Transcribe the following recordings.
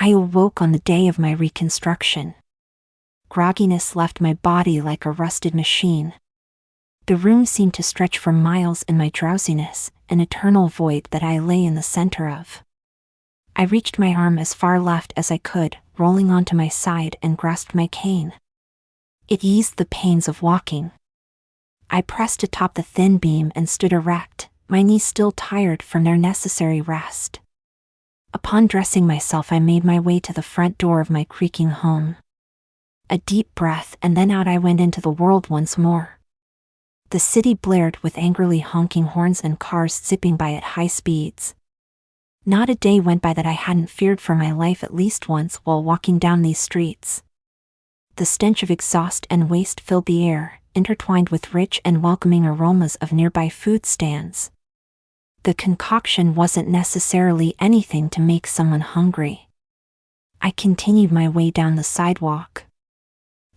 I awoke on the day of my reconstruction. Grogginess left my body like a rusted machine. The room seemed to stretch for miles in my drowsiness, an eternal void that I lay in the center of. I reached my arm as far left as I could, rolling onto my side and grasped my cane. It eased the pains of walking. I pressed atop the thin beam and stood erect, my knees still tired from their necessary rest. Upon dressing myself, I made my way to the front door of my creaking home. A deep breath, and then out I went into the world once more. The city blared with angrily honking horns and cars zipping by at high speeds. Not a day went by that I hadn't feared for my life at least once while walking down these streets. The stench of exhaust and waste filled the air, intertwined with rich and welcoming aromas of nearby food stands. The concoction wasn't necessarily anything to make someone hungry. I continued my way down the sidewalk.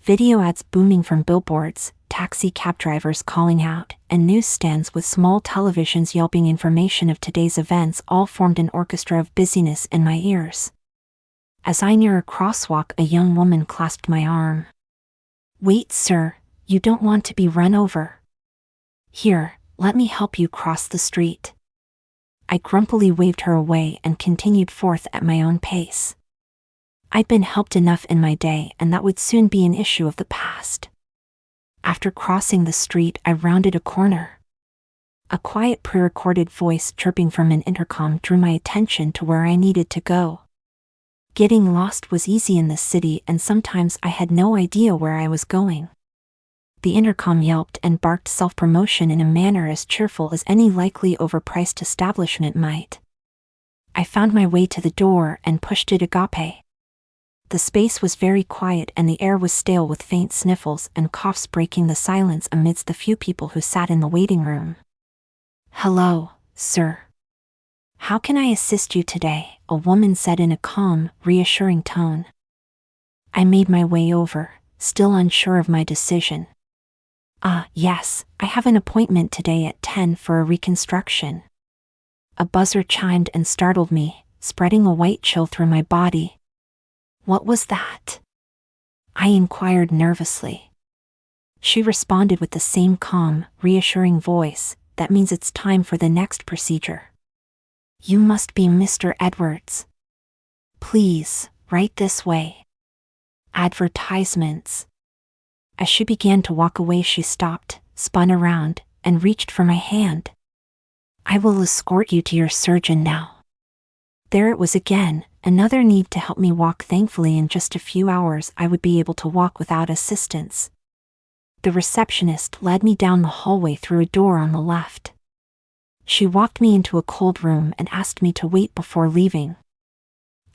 Video ads booming from billboards, taxi cab drivers calling out, and newsstands with small televisions yelping information of today's events all formed an orchestra of busyness in my ears. As I neared a crosswalk, a young woman clasped my arm. "Wait, sir, you don't want to be run over. Here, let me help you cross the street." I grumpily waved her away and continued forth at my own pace. I'd been helped enough in my day, and that would soon be an issue of the past. After crossing the street, I rounded a corner. A quiet pre-recorded voice chirping from an intercom drew my attention to where I needed to go. Getting lost was easy in this city, and sometimes I had no idea where I was going. The intercom yelped and barked self-promotion in a manner as cheerful as any likely overpriced establishment might. I found my way to the door and pushed it agape. The space was very quiet and the air was stale with faint sniffles and coughs breaking the silence amidst the few people who sat in the waiting room. "Hello, sir. How can I assist you today?" a woman said in a calm, reassuring tone. I made my way over, still unsure of my decision. Yes, I have an appointment today at 10 for a reconstruction." A buzzer chimed and startled me, spreading a white chill through my body. "What was that?" I inquired nervously. She responded with the same calm, reassuring voice, "That means it's time for the next procedure. You must be Mr. Edwards. Please, right this way. Advertisements." As she began to walk away, she stopped, spun around, and reached for my hand. "I will escort you to your surgeon now." There it was again, another need to help me walk. Thankfully, in just a few hours I would be able to walk without assistance. The receptionist led me down the hallway through a door on the left. She walked me into a cold room and asked me to wait before leaving.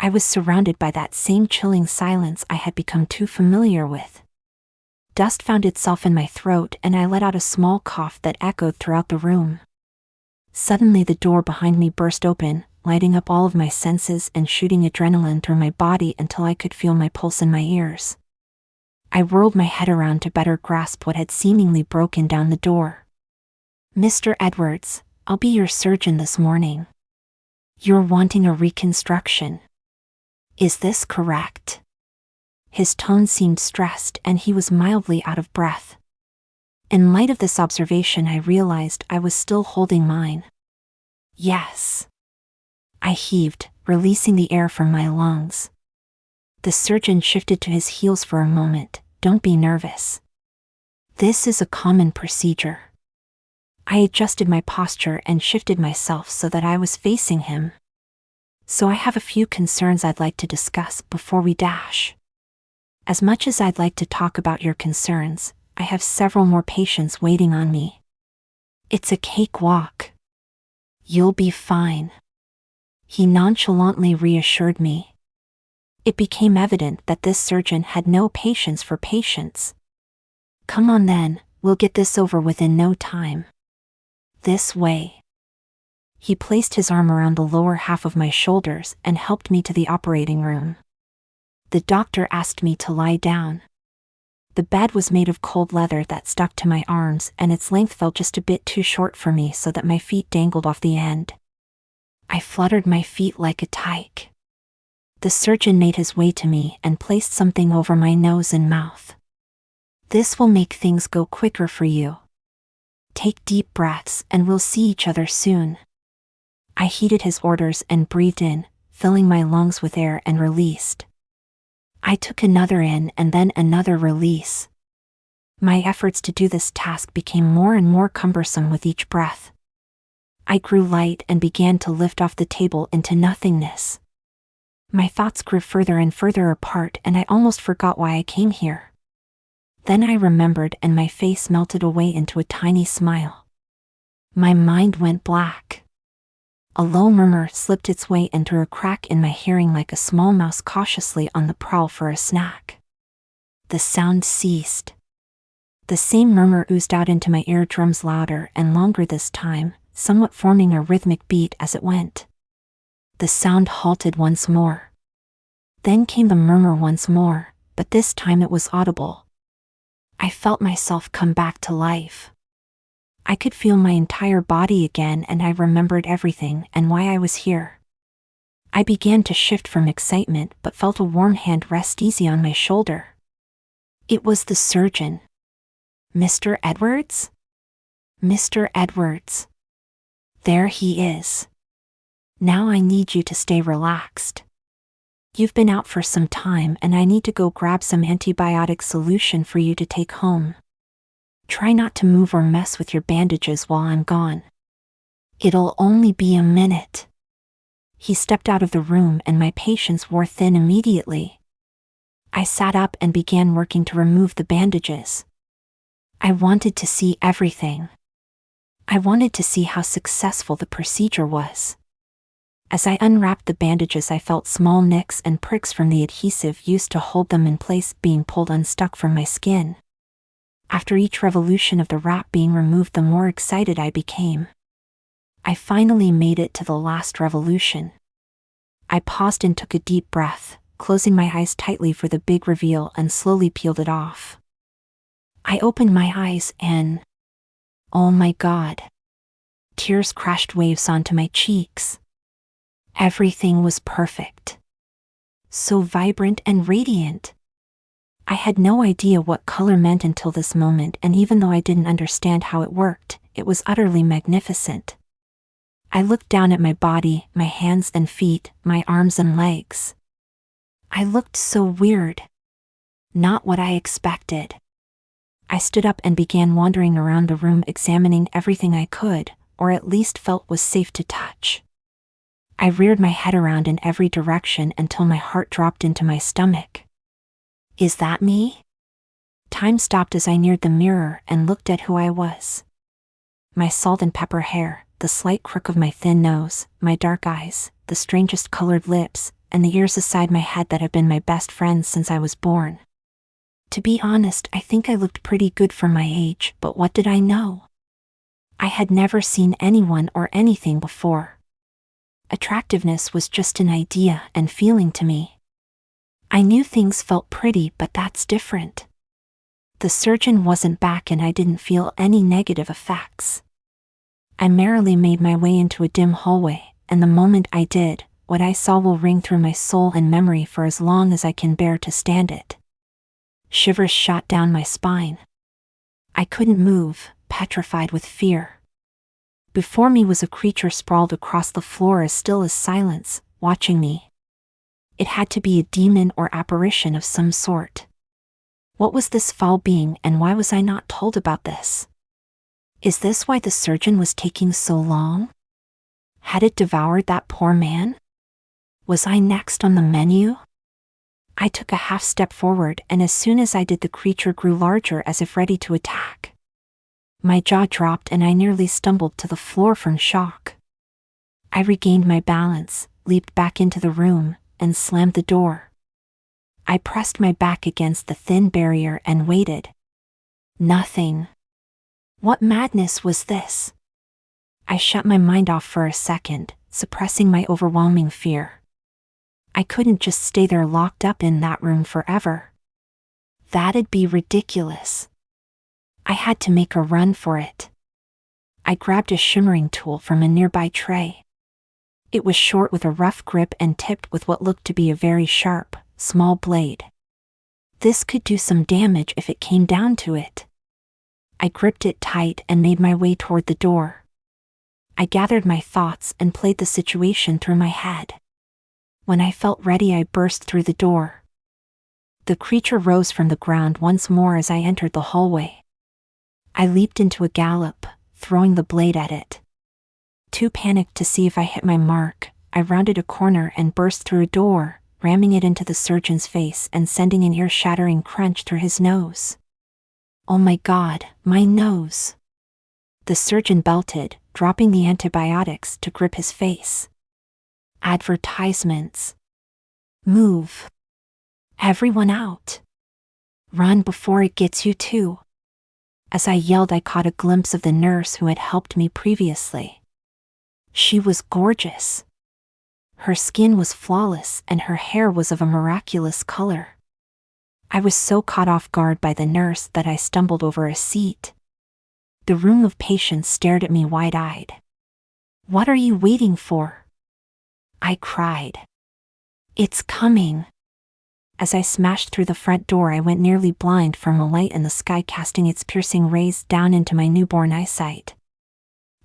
I was surrounded by that same chilling silence I had become too familiar with. Dust found itself in my throat and I let out a small cough that echoed throughout the room. Suddenly the door behind me burst open, lighting up all of my senses and shooting adrenaline through my body until I could feel my pulse in my ears. I whirled my head around to better grasp what had seemingly broken down the door. "Mr. Edwards, I'll be your surgeon this morning. You're wanting a reconstruction. Is this correct?" His tone seemed stressed and he was mildly out of breath. In light of this observation, I realized I was still holding mine. "Yes." I heaved, releasing the air from my lungs. The surgeon shifted to his heels for a moment. "Don't be nervous. This is a common procedure." I adjusted my posture and shifted myself so that I was facing him. "So I have a few concerns I'd like to discuss before we dash." "As much as I'd like to talk about your concerns, I have several more patients waiting on me. It's a cakewalk. You'll be fine." He nonchalantly reassured me. It became evident that this surgeon had no patience for patients. "Come on then, we'll get this over with in no time. This way." He placed his arm around the lower half of my shoulders and helped me to the operating room. The doctor asked me to lie down. The bed was made of cold leather that stuck to my arms, and its length felt just a bit too short for me so that my feet dangled off the end. I fluttered my feet like a tyke. The surgeon made his way to me and placed something over my nose and mouth. "This will make things go quicker for you. Take deep breaths and we'll see each other soon." I heeded his orders and breathed in, filling my lungs with air, and released. I took another in and then another release. My efforts to do this task became more and more cumbersome with each breath. I grew light and began to lift off the table into nothingness. My thoughts grew further and further apart, and I almost forgot why I came here. Then I remembered, and my face melted away into a tiny smile. My mind went black. A low murmur slipped its way into a crack in my hearing, like a small mouse cautiously on the prowl for a snack. The sound ceased. The same murmur oozed out into my eardrums, louder and longer this time, somewhat forming a rhythmic beat as it went. The sound halted once more. Then came the murmur once more, but this time it was audible. I felt myself come back to life. I could feel my entire body again, and I remembered everything and why I was here. I began to shift from excitement, but felt a warm hand rest easy on my shoulder. It was the surgeon. "Mr. Edwards? Mr. Edwards. There he is. Now I need you to stay relaxed. You've been out for some time, and I need to go grab some antibiotic solution for you to take home. Try not to move or mess with your bandages while I'm gone. It'll only be a minute." He stepped out of the room, and my patience wore thin immediately. I sat up and began working to remove the bandages. I wanted to see everything. I wanted to see how successful the procedure was. As I unwrapped the bandages, I felt small nicks and pricks from the adhesive used to hold them in place being pulled unstuck from my skin. After each revolution of the wrap being removed, the more excited I became. I finally made it to the last revolution. I paused and took a deep breath, closing my eyes tightly for the big reveal, and slowly peeled it off. I opened my eyes and, oh my God! Tears crashed waves onto my cheeks. Everything was perfect. So vibrant and radiant. I had no idea what color meant until this moment, and even though I didn't understand how it worked, it was utterly magnificent. I looked down at my body, my hands and feet, my arms and legs. I looked so weird. Not what I expected. I stood up and began wandering around the room, examining everything I could, or at least felt was safe to touch. I reared my head around in every direction until my heart dropped into my stomach. Is that me? Time stopped as I neared the mirror and looked at who I was. My salt and pepper hair, the slight crook of my thin nose, my dark eyes, the strangest colored lips, and the ears aside my head that have been my best friends since I was born. To be honest, I think I looked pretty good for my age, but what did I know? I had never seen anyone or anything before. Attractiveness was just an idea and feeling to me. I knew things felt pretty, but that's different. The surgeon wasn't back, and I didn't feel any negative effects. I merrily made my way into a dim hallway, and the moment I did, what I saw will ring through my soul and memory for as long as I can bear to stand it. Shivers shot down my spine. I couldn't move, petrified with fear. Before me was a creature sprawled across the floor, as still as silence, watching me. It had to be a demon or apparition of some sort. What was this foul being, and why was I not told about this? Is this why the surgeon was taking so long? Had it devoured that poor man? Was I next on the menu? I took a half step forward, and as soon as I did, the creature grew larger, as if ready to attack. My jaw dropped and I nearly stumbled to the floor from shock. I regained my balance, leaped back into the room, and slammed the door. I pressed my back against the thin barrier and waited. Nothing. What madness was this? I shut my mind off for a second, suppressing my overwhelming fear. I couldn't just stay there locked up in that room forever. That'd be ridiculous. I had to make a run for it. I grabbed a shimmering tool from a nearby tray. It was short with a rough grip and tipped with what looked to be a very sharp, small blade. This could do some damage if it came down to it. I gripped it tight and made my way toward the door. I gathered my thoughts and played the situation through my head. When I felt ready, I burst through the door. The creature rose from the ground once more as I entered the hallway. I leaped into a gallop, throwing the blade at it. Too panicked to see if I hit my mark, I rounded a corner and burst through a door, ramming it into the surgeon's face and sending an ear-shattering crunch through his nose. "Oh my God, my nose!" The surgeon belted, dropping the antibiotics to grip his face. Advertisements. Move. Everyone out. Run before it gets you too. As I yelled, I caught a glimpse of the nurse who had helped me previously. She was gorgeous. Her skin was flawless and her hair was of a miraculous color. I was so caught off guard by the nurse that I stumbled over a seat. The room of patients stared at me wide-eyed. "What are you waiting for?" I cried. "It's coming." As I smashed through the front door, I went nearly blind from a light in the sky casting its piercing rays down into my newborn eyesight.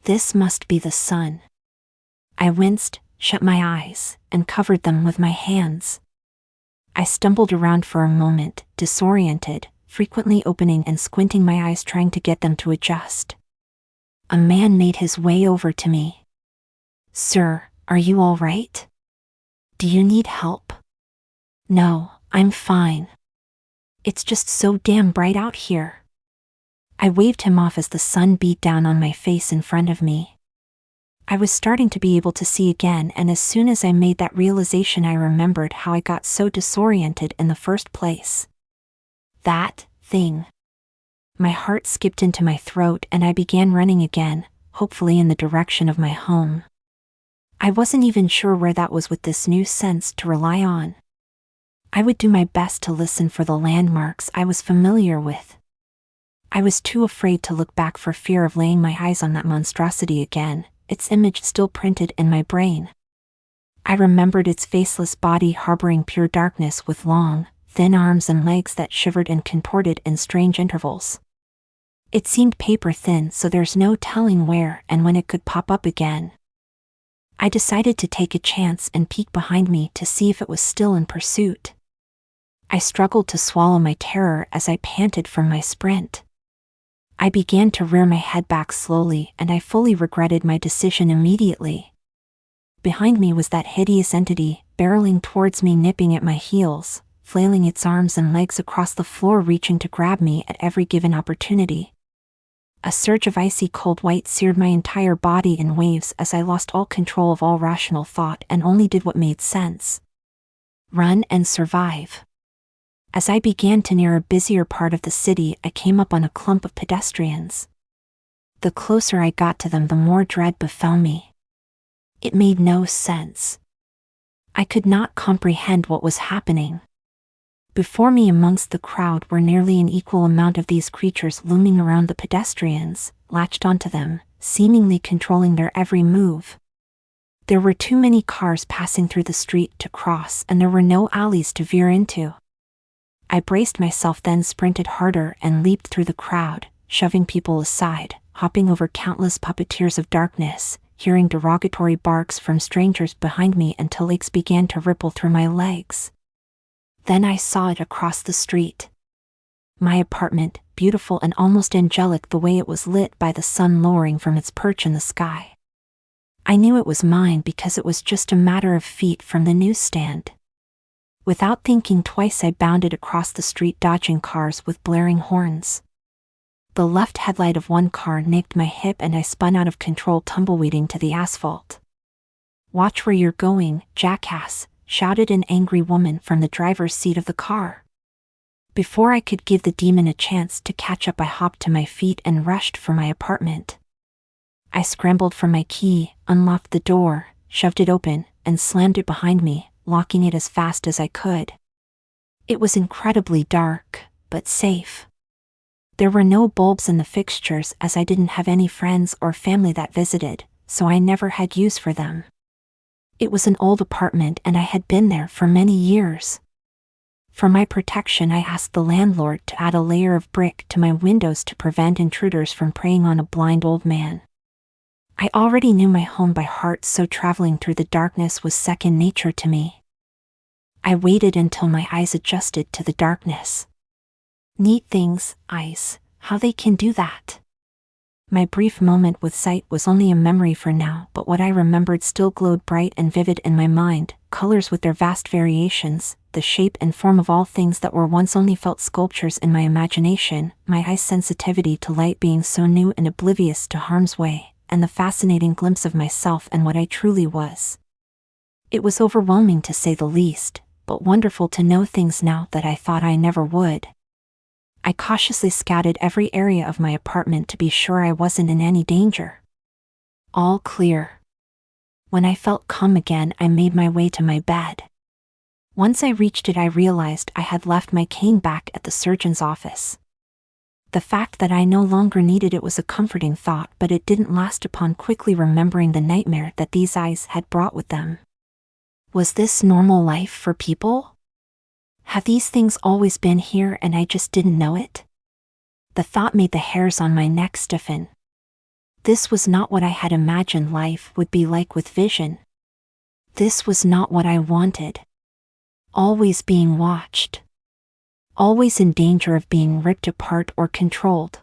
This must be the sun. I winced, shut my eyes, and covered them with my hands. I stumbled around for a moment, disoriented, frequently opening and squinting my eyes trying to get them to adjust. A man made his way over to me. "Sir, are you all right? Do you need help?" "No, I'm fine. It's just so damn bright out here." I waved him off as the sun beat down on my face in front of me. I was starting to be able to see again, and as soon as I made that realization, I remembered how I got so disoriented in the first place. That thing. My heart skipped into my throat and I began running again, hopefully in the direction of my home. I wasn't even sure where that was with this new sense to rely on. I would do my best to listen for the landmarks I was familiar with. I was too afraid to look back for fear of laying my eyes on that monstrosity again, its image still printed in my brain. I remembered its faceless body harboring pure darkness with long, thin arms and legs that shivered and contorted in strange intervals. It seemed paper thin, so there's no telling where and when it could pop up again. I decided to take a chance and peek behind me to see if it was still in pursuit. I struggled to swallow my terror as I panted from my sprint. I began to rear my head back slowly and I fully regretted my decision immediately. Behind me was that hideous entity, barreling towards me, nipping at my heels, flailing its arms and legs across the floor, reaching to grab me at every given opportunity. A surge of icy cold white seared my entire body in waves as I lost all control of all rational thought and only did what made sense. Run and survive. As I began to near a busier part of the city, I came up on a clump of pedestrians. The closer I got to them, the more dread befell me. It made no sense. I could not comprehend what was happening. Before me amongst the crowd were nearly an equal amount of these creatures looming around the pedestrians, latched onto them, seemingly controlling their every move. There were too many cars passing through the street to cross, and there were no alleys to veer into. I braced myself, then sprinted harder and leaped through the crowd, shoving people aside, hopping over countless puppeteers of darkness, hearing derogatory barks from strangers behind me until aches began to ripple through my legs. Then I saw it across the street. My apartment, beautiful and almost angelic the way it was lit by the sun lowering from its perch in the sky. I knew it was mine because it was just a matter of feet from the newsstand. Without thinking twice, I bounded across the street, dodging cars with blaring horns. The left headlight of one car nicked my hip and I spun out of control, tumbleweeding to the asphalt. "Watch where you're going, jackass," shouted an angry woman from the driver's seat of the car. Before I could give the demon a chance to catch up, I hopped to my feet and rushed for my apartment. I scrambled for my key, unlocked the door, shoved it open, and slammed it behind me, locking it as fast as I could. It was incredibly dark, but safe. There were no bulbs in the fixtures as I didn't have any friends or family that visited, so I never had use for them. It was an old apartment and I had been there for many years. For my protection, I asked the landlord to add a layer of brick to my windows to prevent intruders from preying on a blind old man. I already knew my home by heart, so traveling through the darkness was second nature to me. I waited until my eyes adjusted to the darkness. Neat things, eyes, how they can do that. My brief moment with sight was only a memory for now, but what I remembered still glowed bright and vivid in my mind, colors with their vast variations, the shape and form of all things that were once only felt sculptures in my imagination, my eyes' sensitivity to light being so new and oblivious to harm's way, and the fascinating glimpse of myself and what I truly was. It was overwhelming to say the least, but wonderful to know things now that I thought I never would. I cautiously scouted every area of my apartment to be sure I wasn't in any danger. All clear. When I felt calm again, I made my way to my bed. Once I reached it, I realized I had left my cane back at the surgeon's office. The fact that I no longer needed it was a comforting thought, but it didn't last upon quickly remembering the nightmare that these eyes had brought with them. Was this normal life for people? Have these things always been here and I just didn't know it? The thought made the hairs on my neck stiffen. This was not what I had imagined life would be like with vision. This was not what I wanted. Always being watched. Always in danger of being ripped apart or controlled.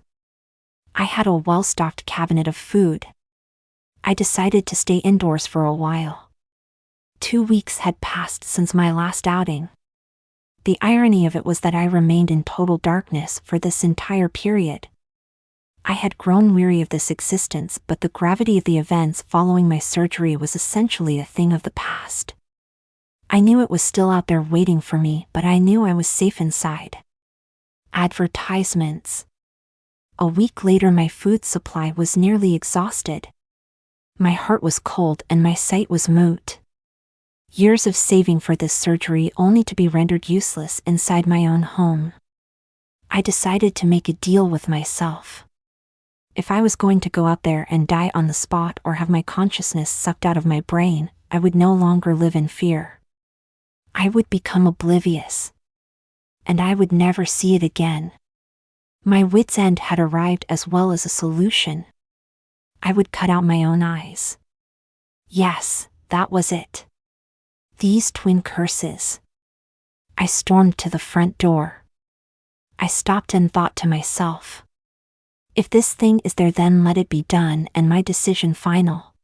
I had a well-stocked cabinet of food. I decided to stay indoors for a while. 2 weeks had passed since my last outing. The irony of it was that I remained in total darkness for this entire period. I had grown weary of this existence, but the gravity of the events following my surgery was essentially a thing of the past. I knew it was still out there waiting for me, but I knew I was safe inside. Advertisements. A week later, my food supply was nearly exhausted. My heart was cold and my sight was moot. Years of saving for this surgery only to be rendered useless inside my own home. I decided to make a deal with myself. If I was going to go out there and die on the spot or have my consciousness sucked out of my brain, I would no longer live in fear. I would become oblivious. And I would never see it again. My wit's end had arrived, as well as a solution. I would cut out my own eyes. Yes, that was it. These twin curses. I stormed to the front door. I stopped and thought to myself, if this thing is there, then let it be done and my decision final.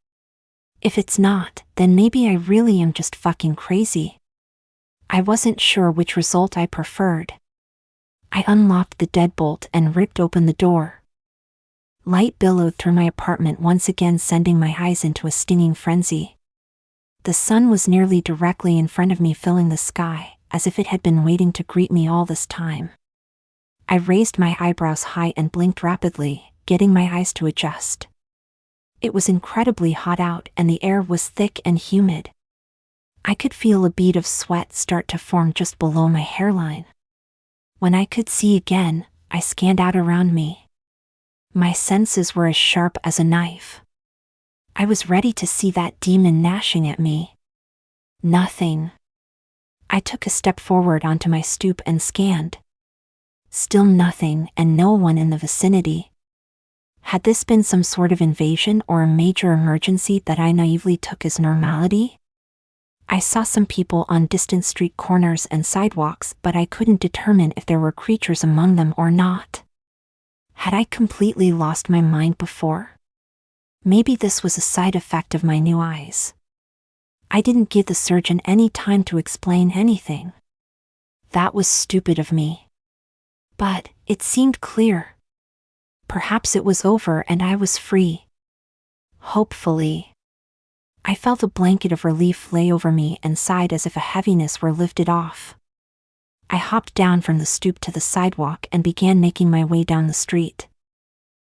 If it's not, then maybe I really am just fucking crazy. I wasn't sure which result I preferred. I unlocked the deadbolt and ripped open the door. Light billowed through my apartment once again, sending my eyes into a stinging frenzy. The sun was nearly directly in front of me, filling the sky, as if it had been waiting to greet me all this time. I raised my eyebrows high and blinked rapidly, getting my eyes to adjust. It was incredibly hot out and the air was thick and humid. I could feel a bead of sweat start to form just below my hairline. When I could see again, I scanned out around me. My senses were as sharp as a knife. I was ready to see that demon gnashing at me. Nothing. I took a step forward onto my stoop and scanned. Still nothing, and no one in the vicinity. Had this been some sort of invasion or a major emergency that I naively took as normality? I saw some people on distant street corners and sidewalks, but I couldn't determine if there were creatures among them or not. Had I completely lost my mind before? Maybe this was a side effect of my new eyes. I didn't give the surgeon any time to explain anything. That was stupid of me. But it seemed clear. Perhaps it was over and I was free. Hopefully. I felt a blanket of relief lay over me and sighed as if a heaviness were lifted off. I hopped down from the stoop to the sidewalk and began making my way down the street.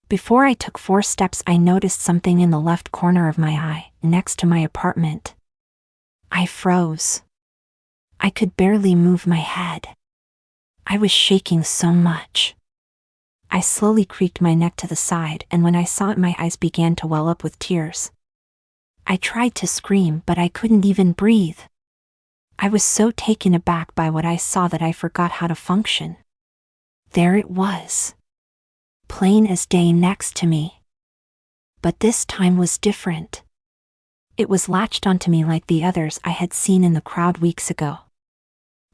Before I took 4 steps, I noticed something in the left corner of my eye, next to my apartment. I froze. I could barely move my head. I was shaking so much. I slowly creaked my neck to the side, and when I saw it, my eyes began to well up with tears. I tried to scream, but I couldn't even breathe. I was so taken aback by what I saw that I forgot how to function. There it was, plain as day next to me. But this time was different. It was latched onto me like the others I had seen in the crowd weeks ago.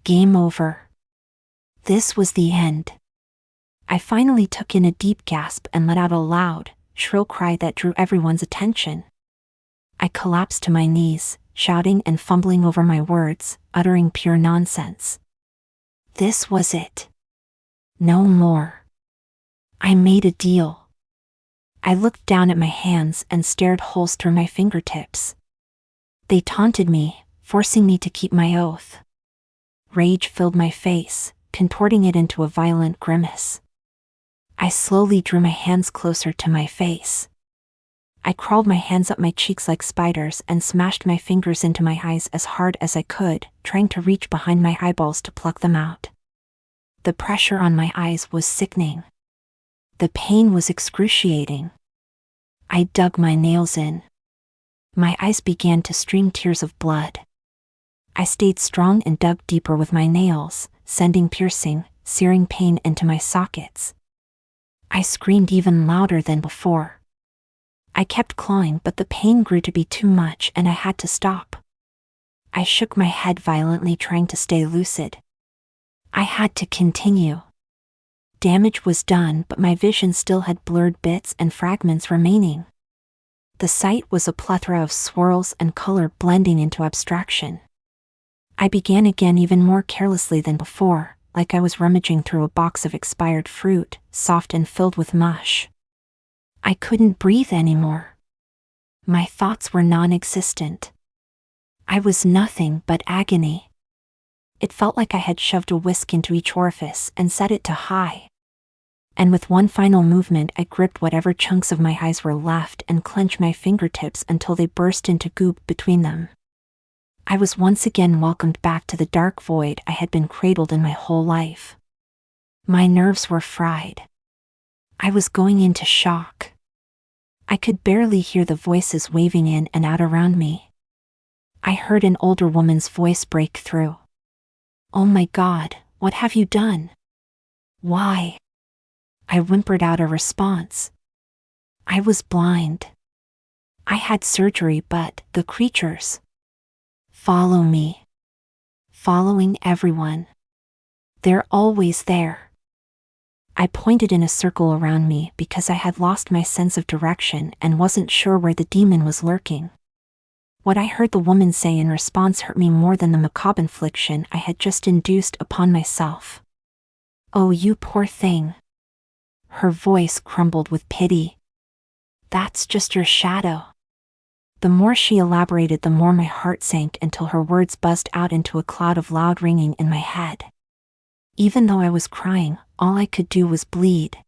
Game over. This was the end. I finally took in a deep gasp and let out a loud, shrill cry that drew everyone's attention. I collapsed to my knees, shouting and fumbling over my words, uttering pure nonsense. This was it. No more. I made a deal. I looked down at my hands and stared holes through my fingertips. They taunted me, forcing me to keep my oath. Rage filled my face, contorting it into a violent grimace. I slowly drew my hands closer to my face. I crawled my hands up my cheeks like spiders and smashed my fingers into my eyes as hard as I could, trying to reach behind my eyeballs to pluck them out. The pressure on my eyes was sickening. The pain was excruciating. I dug my nails in. My eyes began to stream tears of blood. I stayed strong and dug deeper with my nails, sending piercing, searing pain into my sockets. I screamed even louder than before. I kept clawing, but the pain grew to be too much and I had to stop. I shook my head violently, trying to stay lucid. I had to continue. Damage was done, but my vision still had blurred bits and fragments remaining. The sight was a plethora of swirls and color blending into abstraction. I began again, even more carelessly than before, like I was rummaging through a box of expired fruit, soft and filled with mush. I couldn't breathe anymore. My thoughts were non-existent. I was nothing but agony. It felt like I had shoved a whisk into each orifice and set it to high. And with one final movement, I gripped whatever chunks of my eyes were left and clenched my fingertips until they burst into goop between them. I was once again welcomed back to the dark void I had been cradled in my whole life. My nerves were fried. I was going into shock. I could barely hear the voices waving in and out around me. I heard an older woman's voice break through. "Oh my God, what have you done? Why?" I whimpered out a response. I was blind. I had surgery, but the creatures. Follow me. Following everyone. They're always there. I pointed in a circle around me because I had lost my sense of direction and wasn't sure where the demon was lurking. What I heard the woman say in response hurt me more than the macabre infliction I had just induced upon myself. "Oh, you poor thing." Her voice crumbled with pity. "That's just your shadow." The more she elaborated, the more my heart sank until her words buzzed out into a cloud of loud ringing in my head. Even though I was crying, all I could do was bleed.